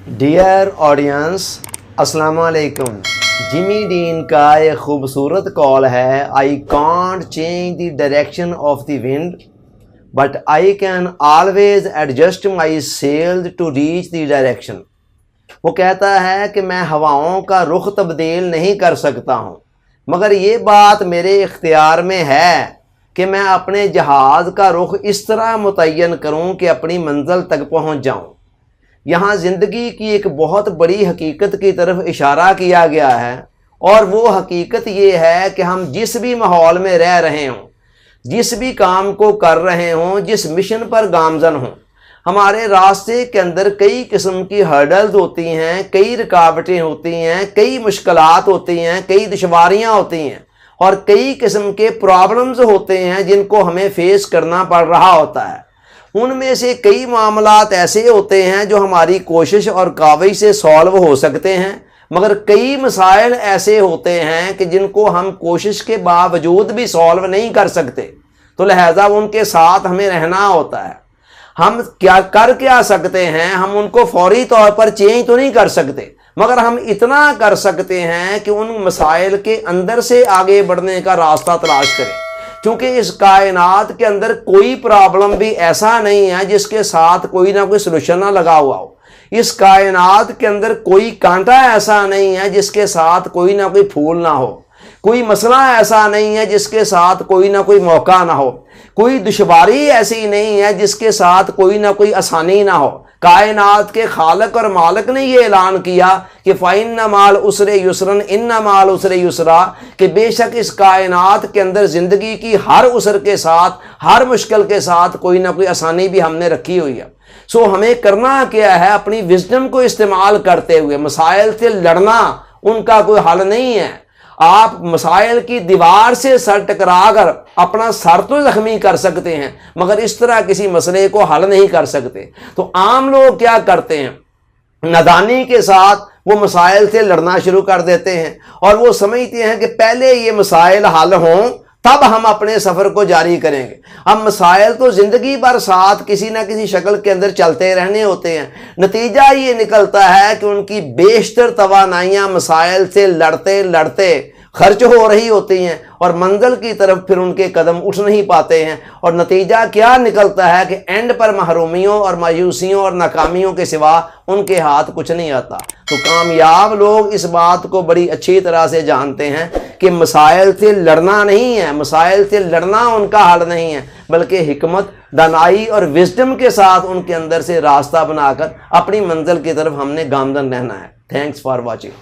Dear audience, अस्सलाम वालेकुम। Jimmy dean का एक खूबसूरत कॉल है, I can't change the direction of the wind but I can always adjust my sails to reach the direction. वो कहता है कि मैं हवाओं का रुख तब्दील नहीं कर सकता हूँ, मगर ये बात मेरे इख्तियार में है कि मैं अपने जहाज़ का रुख इस तरह मुतय्यन करूँ कि अपनी मंजिल तक पहुँच जाऊँ। यहाँ ज़िंदगी की एक बहुत बड़ी हकीकत की तरफ इशारा किया गया है, और वो हकीकत ये है कि हम जिस भी माहौल में रह रहे हों, जिस भी काम को कर रहे हों, जिस मिशन पर गामजन हों, हमारे रास्ते के अंदर कई किस्म की हर्डल्स होती हैं, कई रुकावटें होती हैं, कई मुश्किलात होती हैं, कई दुश्वारियाँ होती हैं और कई किस्म के प्रॉब्लम्स होते हैं जिनको हमें फेस करना पड़ रहा होता है। उनमें से कई मामलात ऐसे होते हैं जो हमारी कोशिश और काविश से सॉल्व हो सकते हैं, मगर कई मसाइल ऐसे होते हैं कि जिनको हम कोशिश के बावजूद भी सॉल्व नहीं कर सकते, तो लिहाजा उनके साथ हमें रहना होता है। हम क्या सकते हैं, हम उनको फौरी तौर पर चेंज तो नहीं कर सकते, मगर हम इतना कर सकते हैं कि उन मसाइल के अंदर से आगे बढ़ने का रास्ता तलाश करें। क्योंकि इस कायनात के अंदर कोई प्रॉब्लम भी ऐसा नहीं है जिसके साथ कोई ना कोई सलूशन ना लगा हुआ हो। इस कायनात के अंदर कोई कांटा ऐसा नहीं है जिसके साथ कोई ना कोई फूल ना हो। कोई मसला ऐसा नहीं है जिसके साथ कोई ना कोई मौका ना हो। कोई दुश्वारी ऐसी नहीं है जिसके साथ कोई ना कोई आसानी ना हो। कायनात के खालक और मालिक ने ये ऐलान किया कि फ़इन्न माल उसरे युसरन इन्न माल उसरे युसरा, कि बेशक इस कायनात के अंदर ज़िंदगी की हर उसर के साथ, हर मुश्किल के साथ कोई ना कोई आसानी भी हमने रखी हुई है। सो हमें करना क्या है, अपनी विजडम को इस्तेमाल करते हुए मसाइल से लड़ना उनका कोई हल नहीं है। आप मसाइल की दीवार से सर टकरा कर अपना सर तो जख्मी कर सकते हैं, मगर इस तरह किसी मसले को हल नहीं कर सकते। तो आम लोग क्या करते हैं, नादानी के साथ वो मसाइल से लड़ना शुरू कर देते हैं और वो समझते हैं कि पहले ये मसाइल हल हों तब हम अपने सफ़र को जारी करेंगे। अब मसाइल तो ज़िंदगी भर साथ किसी न किसी शक्ल के अंदर चलते रहने होते हैं। नतीजा ये निकलता है कि उनकी बेशतर तवानाइयाँ मसाइल से लड़ते लड़ते खर्च हो रही होती हैं और मंजिल की तरफ फिर उनके कदम उठ नहीं पाते हैं। और नतीजा क्या निकलता है कि एंड पर महरूमियों और मायूसियों और नाकामियों के सिवा उनके हाथ कुछ नहीं आता। तो कामयाब लोग इस बात को बड़ी अच्छी तरह से जानते हैं कि मसाइल से लड़ना नहीं है, मसाइल से लड़ना उनका हल नहीं है, बल्कि हिकमत, दानाई और विजडम के साथ उनके अंदर से रास्ता बनाकर अपनी मंजिल की तरफ हमने गामजन रहना है। Thanks for watching.